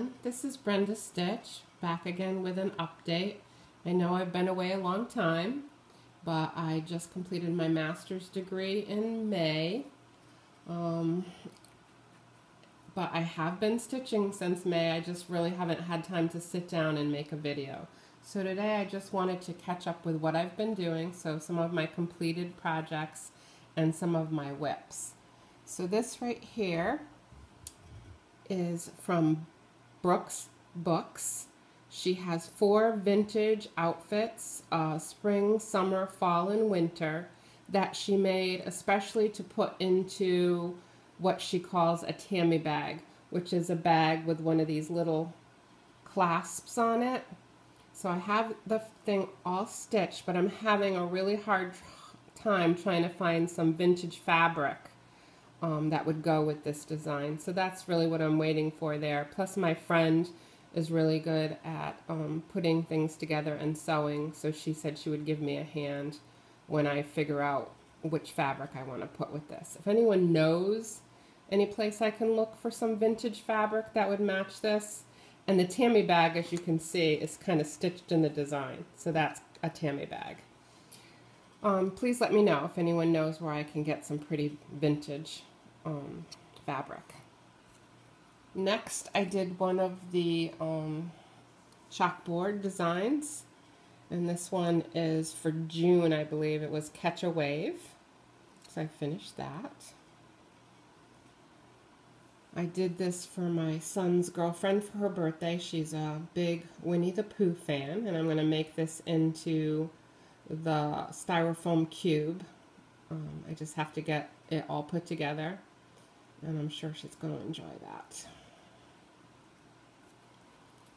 everyone, this is Brenda Stitch, back again with an update. I know I've been away a long time, but I just completed my master's degree in May. But I have been stitching since May. I just really haven't had time to sit down and make a video. So today I just wanted to catch up with what I've been doing, so some of my completed projects and some of my WIPS. So this right here is from Brooks Books. She has 4 vintage outfits, spring, summer, fall, and winter, that she made especially to put into what she calls a Tammy bag, which is a bag with one of these little clasps on it. So I have the thing all stitched, but I'm having a really hard time trying to find some vintage fabric that would go with this design. So that's really what I'm waiting for there. Plus my friend is really good at putting things together and sewing, so she said she would give me a hand when I figure out which fabric I want to put with this. If anyone knows any place I can look for some vintage fabric that would match this, and the Tammy bag, as you can see, is kind of stitched in the design, so that's a Tammy bag. Please let me know if anyone knows where I can get some pretty vintage fabric. Next, I did one of the chalkboard designs, and this one is for June, I believe. It was Catch a Wave, so I finished that. I did this for my son's girlfriend for her birthday. She's a big Winnie the Pooh fan, and I'm going to make this into the styrofoam cube. I just have to get it all put together, and I'm sure she's going to enjoy that.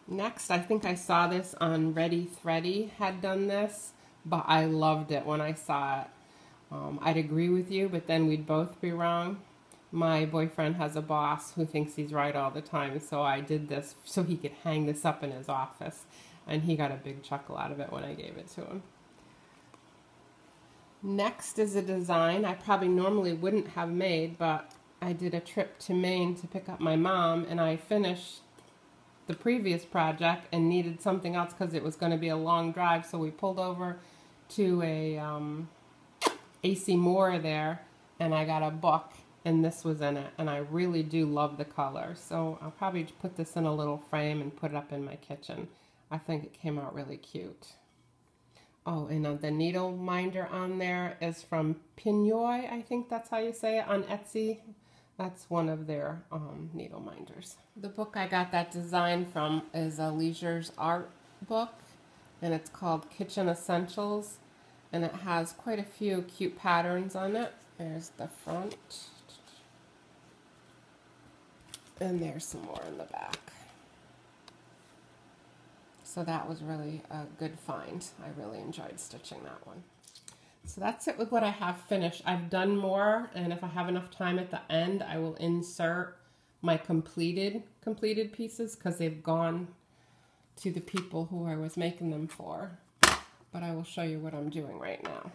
Next, I think I saw this on Ready Thready had done this, but I loved it when I saw it. I'd agree with you, but then we'd both be wrong. My boyfriend has a boss who thinks he's right all the time, so I did this so he could hang this up in his office, and he got a big chuckle out of it when I gave it to him. Next is a design I probably normally wouldn't have made, but I did a trip to Maine to pick up my mom, and I finished the previous project and needed something else because it was going to be a long drive, so we pulled over to a AC Moore there, and I got a book, and this was in it, and I really do love the color, so I'll probably put this in a little frame and put it up in my kitchen. I think it came out really cute. Oh, and the needle minder on there is from Pinoy, I think that's how you say it, on Etsy. That's one of their needle minders. The book I got that design from is a Leisure's art book, and it's called Kitchen Essentials, and it has quite a few cute patterns on it. There's the front, and there's some more in the back. So that was really a good find. I really enjoyed stitching that one. So that's it with what I have finished. I've done more, and if I have enough time at the end, I will insert my completed pieces because they've gone to the people who I was making them for. But I will show you what I'm doing right now.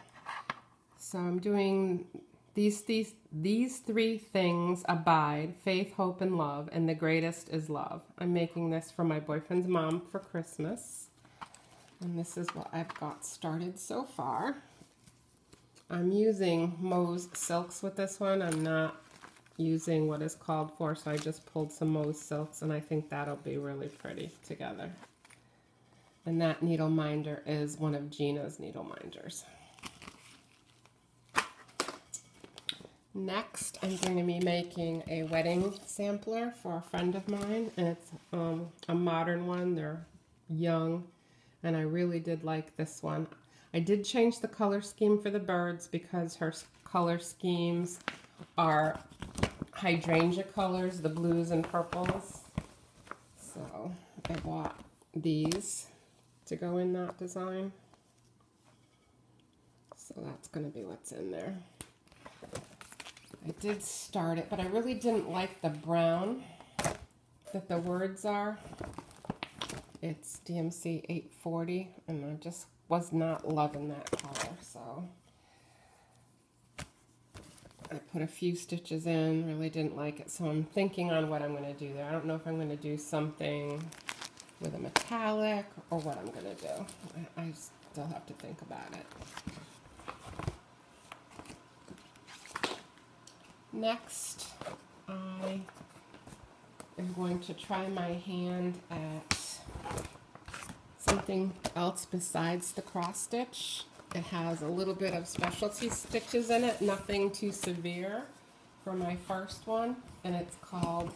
So I'm doing these 3 things abide: faith, hope, and love, and the greatest is love. I'm making this for my boyfriend's mom for Christmas, and this is what I've got started so far. I'm using Mo's silks with this one. I'm not using what is called for, so I just pulled some Mo's silks, and I think that'll be really pretty together. And that needle minder is one of Gina's needle minders. Next, I'm going to be making a wedding sampler for a friend of mine, and it's a modern one. They're young, and I really did like this one. I did change the color scheme for the birds because her color schemes are hydrangea colors, the blues and purples. So I bought these to go in that design. So that's going to be what's in there. I did start it, but I really didn't like the brown that the words are. It's DMC 840, and I just was not loving that color, so I put a few stitches in, really didn't like it, so I'm thinking on what I'm going to do there. I don't know if I'm going to do something with a metallic or what I'm going to do. I still have to think about it. Next, I am going to try my hand at something else besides the cross stitch. It has a little bit of specialty stitches in it, nothing too severe for my first one, and it's called,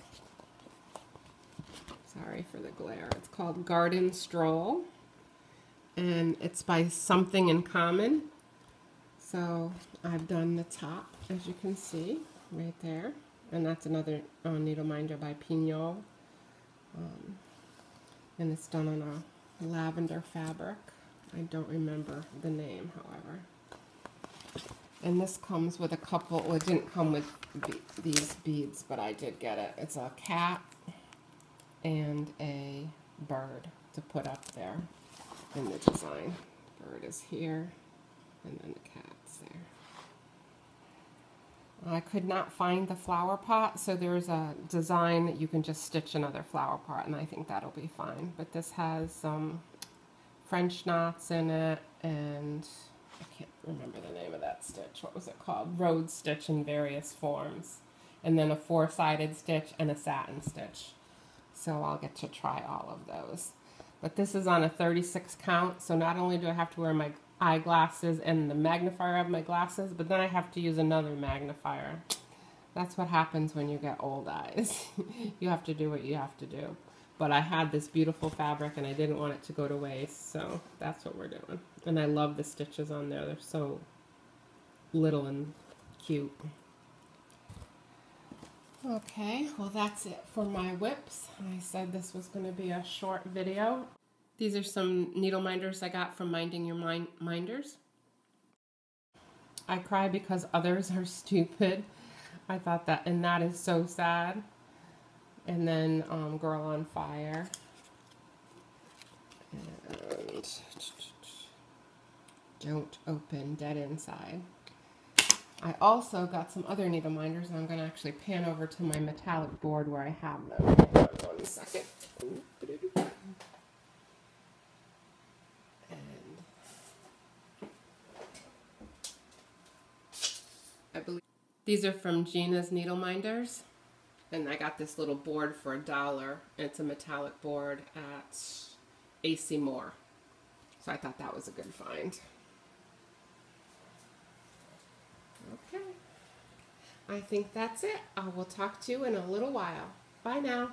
sorry for the glare, it's called Garden Stroll, and it's by Something in Common. So I've done the top, as you can see, right there, and that's another needle minder by Pignol, and it's done on a lavender fabric. I don't remember the name, however. And this comes with a couple, well, it didn't come with these beads, but I did get it. It's a cat and a bird to put up there in the design. Bird is here, and then the cat's there. I could not find the flower pot, so there's a design that you can just stitch another flower pot, and I think that'll be fine. But this has some French knots in it, and I can't remember the name of that stitch. What was it called? Road stitch in various forms. And then a four-sided stitch and a satin stitch. So I'll get to try all of those. But this is on a 36 count, so not only do I have to wear my eyeglasses and the magnifier of my glasses, but then I have to use another magnifier. That's what happens when you get old eyes. You have to do what you have to do. But I had this beautiful fabric and I didn't want it to go to waste, so that's what we're doing. And I love the stitches on there. They're so little and cute. Okay, well that's it for my WIPS. I said this was going to be a short video. These are some needle minders I got from Minding Your Minders. I cry because others are stupid. I thought that, and that is so sad. And then Girl on Fire. And Don't Open, Dead Inside. I also got some other needle minders, and I'm going to actually pan over to my metallic board where I have them. Hang on 1 second. And I believe these are from Gina's Needle Minders. And I got this little board for $1. It's a metallic board at AC Moore. So I thought that was a good find. Okay. I think that's it. I will talk to you in a little while. Bye now.